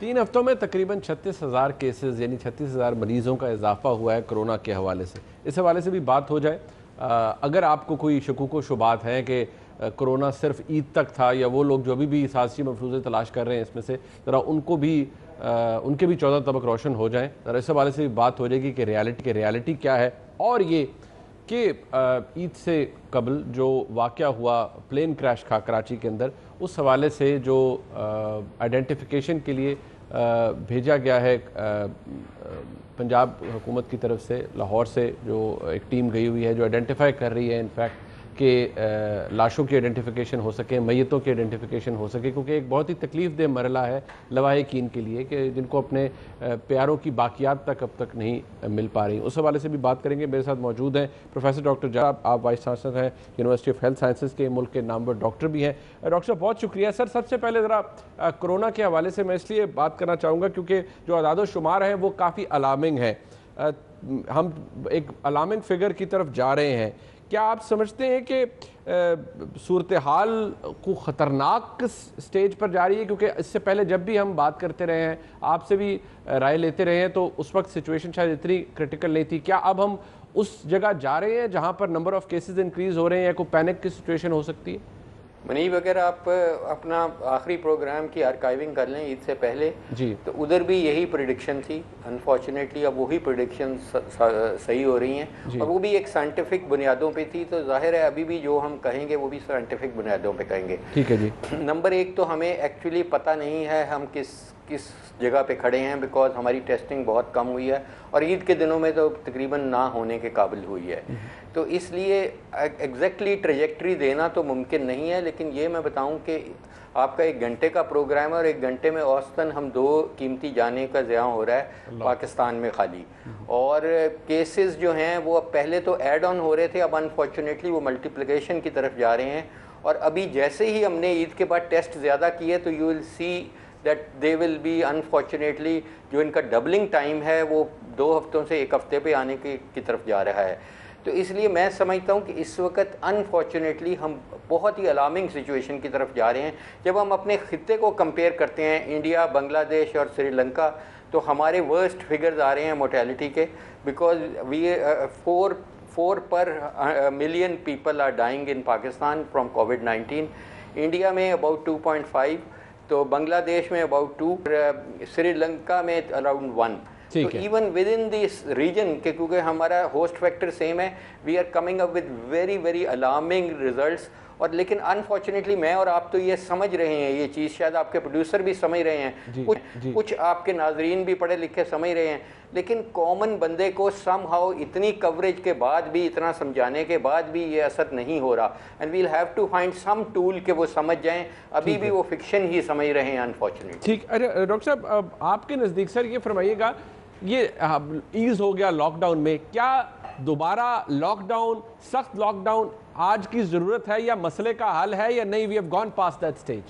3 ہفتوں میں تقریباً 36,000 کیسز یعنی 36,000 مریضوں کا اضافہ ہوا ہے کرونا کے حوالے سے. اس حوالے سے بھی بات ہو جائے. اگر آپ کو کوئی شکوک و شبہات ہیں کہ کرونا صرف عید تک تھا یا وہ لوگ جو ابھی بھی سازشی مفروضے تلاش کر رہے ہیں اس میں سے ذرا ان کے بھی 14 طبق روشن ہو جائیں. ذرا اس حوالے سے بھی بات ہو جائے گی کہ ریالٹی کیا ہے. اور یہ کہ عید سے قبل جو واقعہ ہوا پلین کریش تھا کراچی کے اندر, اس حوالے سے جو آئیڈینٹیفیکیشن کے لیے بھیجا گیا ہے پنجاب حکومت کی طرف سے, لاہور سے جو ایک ٹیم گئی ہوئی ہے جو آئیڈینٹیفائی کر رہی ہے انفیکٹ کہ لاشوں کی آئیڈینٹیفیکیشن ہو سکے, میتوں کی آئیڈینٹیفیکیشن ہو سکے, کیونکہ ایک بہت ہی تکلیف دہ مرحلہ ہے لواحقین کے لیے کہ جن کو اپنے پیاروں کی باقیات تک اب تک نہیں مل پا رہی. اس حوالے سے بھی بات کریں گے. میرے ساتھ موجود ہیں پروفیسر ڈاکٹر جعفر, آپ وائس چانسلر ہیں یونیورسٹی آف ہیلتھ سائنسز کے, ملک کے نامور ڈاکٹر بھی ہیں. ڈاکٹر صاحب بہت شکریہ. سر سب سے پہلے ذرا کرونا کے حوالے سے میں اس لیے بات کرنا چاہوں گا کیونکہ جو اعداد و شمار ہیں وہ کافی الارمنگ ہیں, ہم ایک الارمنگ فگر کی طرف جا رہے ہیں. کیا آپ سمجھتے ہیں کہ صورتحال کو خطرناک سٹیج پر جا رہی ہے؟ کیونکہ اس سے پہلے جب بھی ہم بات کرتے رہے ہیں, آپ سے بھی رائے لیتے رہے ہیں, تو اس وقت سچویشن شاید اتنی کرٹیکل نہیں تھی. کیا اب ہم اس جگہ جا رہے ہیں جہاں پر نمبر آف کیسز انکریز ہو رہے ہیں یا کوئی پینک کی سچویشن ہو سکتی ہے؟ منیب, اگر آپ اپنا آخری پروگرام کی آرکائیونگ کر لیں عید سے پہلے جی تو ادھر بھی یہی پریڈکشن تھی. انفارچونیٹلی اب وہی پریڈکشن صحیح ہو رہی ہیں اور وہ بھی ایک سائنٹیفک بنیادوں پہ تھی. تو ظاہر ہے ابھی بھی جو ہم کہیں گے وہ بھی سائنٹیفک بنیادوں پہ کہیں گے. ٹھیک ہے جی. نمبر ایک تو ہمیں ایکچولی پتہ نہیں ہے ہم کس جگہ پہ کھڑے ہیں, بیکاز ہماری ٹیسٹنگ بہت کم ہوئی ہے اور عید کے دنوں میں تو تقریباً نہ ہونے کے قابل ہوئی ہے. تو اس لیے ایگزیکٹلی ٹریجیکٹری دینا تو ممکن نہیں ہے. لیکن یہ میں بتاؤں کہ آپ کا 1 گھنٹے کا پروگرام ہے اور 1 گھنٹے میں اوسطاً ہم 2 قیمتی جانیں کا ضیاع ہو رہا ہے پاکستان میں خالی. اور کیسز جو ہیں وہ اب پہلے تو ایڈ آن ہو رہے تھے, اب انفارچونیٹلی وہ ملٹیپلیکیشن کی طرف جا رہے ہیں. اور ابھی جیسے ہی ہم نے عید کے بعد ٹیسٹ زیادہ کیے تو you will see that they will be unfortunately جو ان کا ڈبلنگ ٹائم ہے وہ 2 ہفتوں سے 1 ہفتے پہ آنے کی طرف جا رہا ہے. تو اس لیے میں سمجھتا ہوں کہ اس وقت انفارچونیٹلی ہم بہت ہی الارمنگ سچویشن کی طرف جا رہے ہیں. جب ہم اپنے خطے کو کمپیئر کرتے ہیں انڈیا, بنگلہ دیش اور سری لنکا, تو ہمارے ورسٹ فگرز آ رہے ہیں مورٹیلٹی کے, because we 4 per million people are dying in Pakistan from کووڈ-19. انڈیا میں اباؤٹ 2.5, تو بنگلہ دیش میں اباؤٹ 2, سری لنکا میں اراؤنڈ 1. تو even with in this region کیونکہ ہمارا ہوسٹ فیکٹر سیم ہے, we are coming up with very very alarming results. اور لیکن انفارچونیٹلی میں اور آپ تو یہ سمجھ رہے ہیں یہ چیز, شاید آپ کے پروڈیوسر بھی سمجھ رہے ہیں, کچھ آپ کے ناظرین بھی پڑھے لکھے سمجھ رہے ہیں, لیکن کامن بندے کو سم ہاؤ اتنی کوریج کے بعد بھی, اتنا سمجھانے کے بعد بھی یہ اثر نہیں ہو رہا. And we'll have to find some tool کہ وہ سمجھ جائیں. ابھی بھی وہ فکشن ہی سمجھ رہے ہیں انفارچونیٹلی. ٹھیک. ڈاکٹر صاحب آپ کے نزدیک سر یہ فرمائیے گا, یہ ایز ہو گیا لاک ڈاؤن میں, کیا دوبارہ لاک ڈاؤن, سخت لاک ڈاؤن آج کی ضرورت ہے یا مسئلے کا حل ہے یا نہیں؟ We have gone past that stage.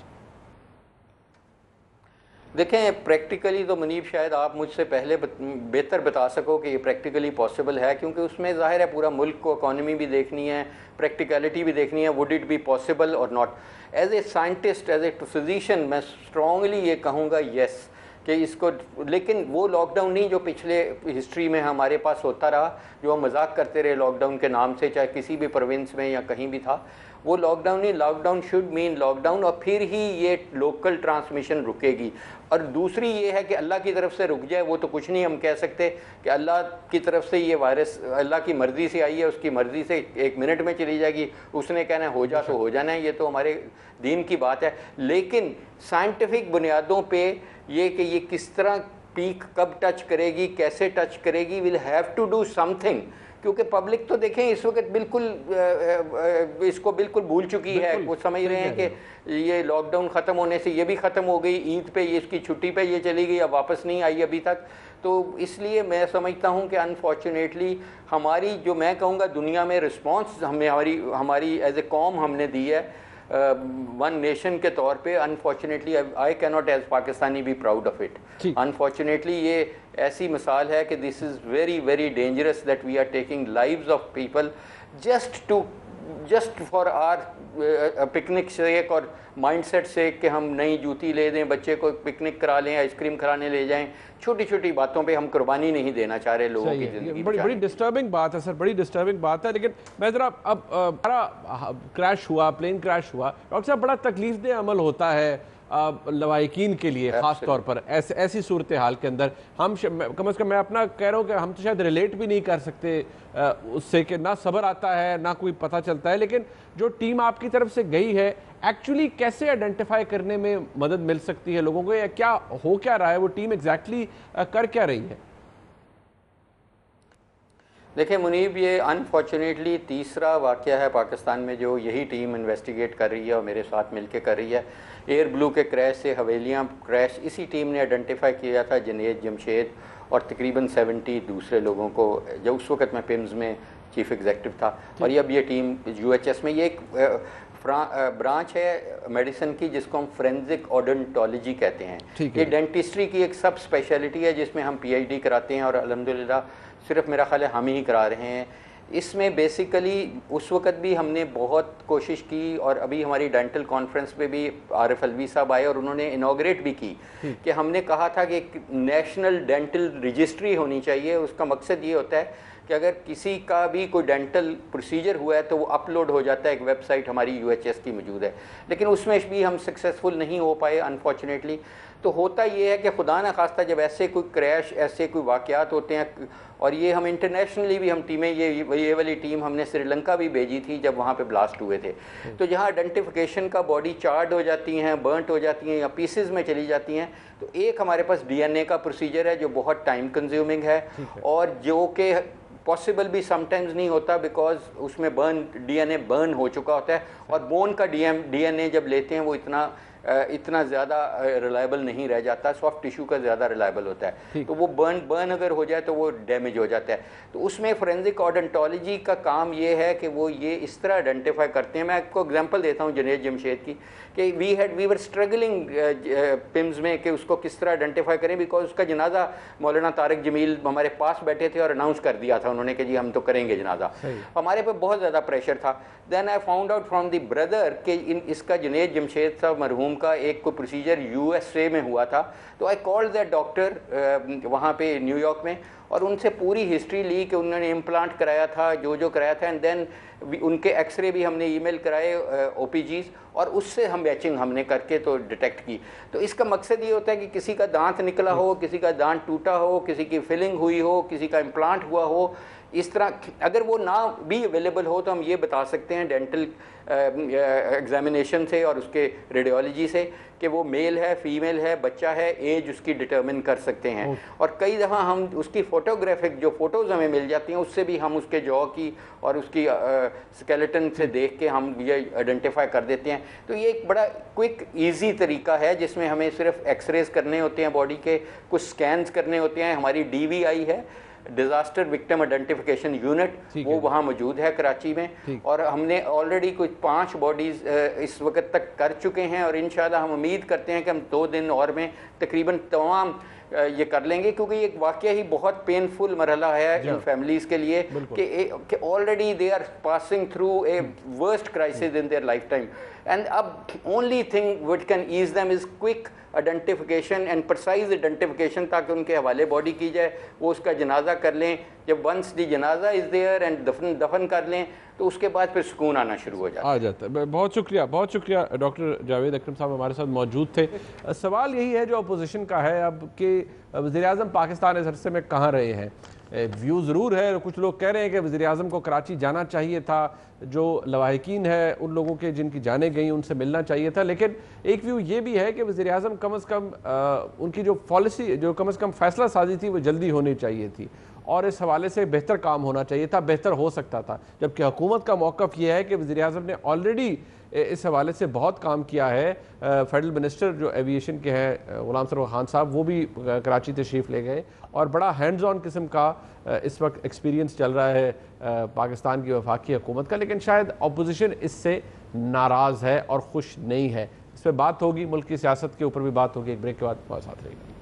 دیکھیں پریکٹیکلی تو منیب شاید آپ مجھ سے پہلے بہتر بتا سکو کہ یہ پریکٹیکلی پاسبل ہے, کیونکہ اس میں ظاہر ہے پورا ملک کو اکانومی بھی دیکھنی ہے, پریکٹیکلٹی بھی دیکھنی ہے. وڈ اٹ بی پاسبل اور not? As a scientist, as a physician میں اسٹرانگلی یہ کہوں گا یس کہ اس کو, لیکن وہ لاک ڈاؤن نہیں جو پچھلے ہسٹری میں ہمارے پاس ہوتا رہا, جو ہم مذاق کرتے رہے لاک ڈاؤن کے نام سے, چاہے کسی بھی پروونس میں یا کہیں بھی تھا. وہ لاک ڈاؤن نہیں, lockdown should mean lockdown, اور پھر ہی یہ لوکل ٹرانسمیشن رکے گی. اور دوسری یہ ہے کہ اللہ کی طرف سے رک جائے, وہ تو کچھ نہیں ہم کہہ سکتے کہ اللہ کی طرف سے یہ وائرس اللہ کی مرضی سے آئی ہے, اس کی مرضی سے 1 منٹ میں چلی جائے گی, اس نے کہنا ہے ہو جا تو ہو جانا ہے, یہ تو ہمارے دین کی بات ہے. لیکن سائنٹیفک بنیادوں پہ یہ کہ یہ کس طرح پیک کب ٹچ کرے گی, کیسے ٹچ کرے گی, we'll have to do something. کیونکہ پبلک تو دیکھیں اس وقت بالکل اس کو بالکل بھول چکی ہے. وہ سمجھ رہے ہیں کہ یہ لاک ڈاؤن ختم ہونے سے یہ بھی ختم ہو گئی, عید پہ اس کی چھٹی پہ یہ چلی گئی, اب واپس نہیں آئی ابھی تک. تو اس لیے میں سمجھتا ہوں کہ انفارچونیٹلی ہماری جو میں کہوں گا دنیا میں رسپانس ہماری ایز اے قوم ہم نے دی ہے ون نیشن کے طور پہ. انفارچونیٹلی آئی کی not as Pakistani be proud of it. Unfortunately یہ ایسی مثال ہے کہ this is very very dangerous that we are taking lives of people just for our picnic से एक और माइंडसेट से कि हम नई जूती ले दें, बच्चे को पिकनिक करा लें, आइसक्रीम खिलाने ले जाएं, छोटी छोटी बातों पे हम कुर्बानी नहीं देना चाह रहे लोगों की ज़िंदगी। बड़ी डिस्टर्बिंग बात है सर, बड़ी डिस्टर्बिंग बात है। लेकिन मैं ज़रा अब बड़ा क्रैश हुआ, प्लेन क्रैश हुआ डॉक्टर साहब, बड़ा तकलीफदेह अमल होता है लवाहिकीन के लिए, ख़ास तौर पर ऐसी सूरत हाल के अंदर। हम कम से कम मैं अपना कह रहा हूँ कि हम तो शायद रिलेट भी नहीं कर सकते उससे, कि ना सब्र आता है ना कोई पता चलता है। लेकिन जो टीम आपकी तरफ से गई है, एक्चुअली कैसे आइडेंटिफाई करने में मदद मिल सकती है लोगों को, या क्या हो क्या रहा है, वो टीम एग्जैक्टली कर क्या रही है? देखिए मुनीब, ये अनफॉर्चुनेटली तीसरा वाक़या है पाकिस्तान में जो यही टीम इन्वेस्टिगेट कर रही है और मेरे साथ मिलके कर रही है। एयर ब्लू के क्रैश से हवेलियाँ क्रैश इसी टीम ने आइडेंटिफाई किया था, जनेद जमशेद और तकरीबन 70 दूसरे लोगों को, जो उस वक़्त मैं पिम्स में चीफ एग्जीक्यूटिव था। और ये अब ये टीम UHS में, ये एक ब्रांच है मेडिसिन की जिसको हम फोरेंसिक ओडोंटोलॉजी कहते हैं। ये डेंटिस्ट्री की एक सब स्पेशलिटी है जिसमें हम PhD कराते हैं, और अल्हम्दुलिल्लाह सिर्फ मेरा ख्याल है हम ही करा रहे हैं। इसमें बेसिकली उस वक़्त भी हमने बहुत कोशिश की, और अभी हमारी डेंटल कॉन्फ्रेंस पे भी आरिफ अलवी साहब आए और उन्होंने इनॉग्रेट भी की कि हमने कहा था कि एक नेशनल डेंटल रजिस्ट्री होनी चाहिए। उसका मकसद ये होता है कि अगर किसी का भी कोई डेंटल प्रोसीजर हुआ है तो वो अपलोड हो जाता है, एक वेबसाइट हमारी UHS की मौजूद है। लेकिन उसमें भी हम सक्सेसफुल नहीं हो पाए अनफॉर्चुनेटली। तो होता ये है कि खुदा न खास्ता जब ऐसे कोई क्रैश, ऐसे कोई वाक़यात होते हैं, और ये हम इंटरनेशनली भी हम टीमें, ये वाली टीम हमने श्रीलंका भी भेजी थी जब वहाँ पे ब्लास्ट हुए थे, तो जहाँ आइडेंटिफिकेशन का बॉडी चार्ड हो जाती हैं, बर्नट हो जाती हैं या पीसेस में चली जाती हैं, तो एक हमारे पास DNA का प्रोसीजर है जो बहुत टाइम कंज्यूमिंग है और जो कि पॉसिबल भी समटाइम्स नहीं होता, बिकॉज उसमें DNA बर्न हो चुका होता है, और बोन का DNA जब लेते हैं वो इतना ज़्यादा रिलायबल नहीं रह जाता, सॉफ्ट टिश्यू का ज़्यादा रिलायबल होता है। तो वो बर्न अगर हो जाए तो वो डैमेज हो जाता है। तो उसमें फोरेंसिक ओडोंटोलॉजी का काम ये है कि वो ये इस तरह आइडेंटिफाई करते हैं। मैं आपको एग्जांपल देता हूँ जनेद जमशेद की, कि वी वर स्ट्रगलिंग पिम्स में कि उसको किस तरह आइडेंटिफाई करें, बिकॉज उसका जनाजा मौलाना तारिक जमील हमारे पास बैठे थे और अनाउंस कर दिया था उन्होंने कि जी हम तो करेंगे जनाजा। हमारे पे बहुत ज़्यादा प्रेशर था। Then I found out from the brother कि इसका जनेद जमशेद साहब मरहूम का एक कोई प्रोसीजर USA में हुआ था। तो आई कॉल्ड दैट डॉक्टर वहाँ पे न्यूयॉर्क में, और उनसे पूरी हिस्ट्री ली कि उन्होंने इम्प्लांट कराया था, जो कराया था, एंड देन उनके एक्सरे भी हमने ईमेल कराए OPGs, और उससे हम मैचिंग हमने करके तो डिटेक्ट की। तो इसका मकसद ये होता है कि किसी का दांत निकला हो, किसी का दांत टूटा हो, किसी की फिलिंग हुई हो, किसी का इम्प्लांट हुआ हो, इस तरह अगर वो ना भी अवेलेबल हो तो हम ये बता सकते हैं डेंटल एग्जामिनेशन से और उसके रेडियोलॉजी से कि वो मेल है, फीमेल है, बच्चा है, एज उसकी डिटर्मिन कर सकते हैं। और कई दफ़ा हम उसकी फ़ोटोग्राफिक जो फ़ोटोज़ हमें मिल जाती हैं उससे भी हम उसके जॉ की और उसकी स्केलेटन से देख के हम ये आइडेंटिफाई कर देते हैं। तो ये एक बड़ा क्विक ईजी तरीका है जिसमें हमें सिर्फ एक्सरेज करने होते हैं बॉडी के, कुछ स्कैन्स करने होते हैं। हमारी DVI है, डिज़ास्टर विक्टिम आइडेंटिफिकेशन यूनिट, वो वहाँ मौजूद है कराची में, और हमने ऑलरेडी कुछ 5 बॉडीज़ इस वक्त तक कर चुके हैं, और इंशाल्लाह हम उम्मीद करते हैं कि हम 2 दिन और में तकरीबन तमाम ये कर लेंगे, क्योंकि ये वाकई ही बहुत पेनफुल मरहला है इन फैमिलीज़ के लिए कि already they are passing through a worst crisis in their life time, and अब only thing which can ease them is quick identification and precise identification, ताकि उनके हवाले बॉडी की जाए, वो उसका जनाजा कर लें। जब वंस दी जनाजा इज़ देयर एंड दफन कर लें तो उसके बाद फिर सुकून आना शुरू हो जाता है। बहुत शुक्रिया डॉक्टर जावेद अकरम साहब हमारे साथ मौजूद थे। सवाल यही है जो अपोजिशन का है अब कि वज़ीर-ए-आज़म पाकिस्तान इस अरसे में कहाँ रहे हैं। व्यू ज़रूर है, कुछ लोग कह रहे हैं कि वज़ीर-ए-आज़म को कराची जाना चाहिए था, जो लवाहिकीन है उन लोगों के जिनकी जाने गई उनसे मिलना चाहिए था, लेकिन एक व्यू ये भी है कि वज़ीर-ए-आज़म कम से कम उनकी जो पॉलिसी, जो कम से कम फैसला साजी थी वो जल्दी होनी चाहिए थी, और इस हवाले से बेहतर काम होना चाहिए था, बेहतर हो सकता था। जबकि हुकूमत का मौक़िफ़ ये है कि वज़ीर-ए-आज़म ने ऑलरेडी इस हवाले से बहुत काम किया है। फेडरल मिनिस्टर जो एविएशन के हैं गुलाम सरवर खान साहब, वो भी कराची तशरीफ़ ले गए, और बड़ा हैंड्स ऑन किस्म का इस वक्त एक्सपीरियंस चल रहा है पाकिस्तान की वफाकी हुकूमत का। लेकिन शायद अपोजिशन इससे नाराज़ है और खुश नहीं है। इस पर बात होगी, मुल्क की सियासत के ऊपर भी बात होगी। एक ब्रेक के बाद हमारे साथ रहेगी।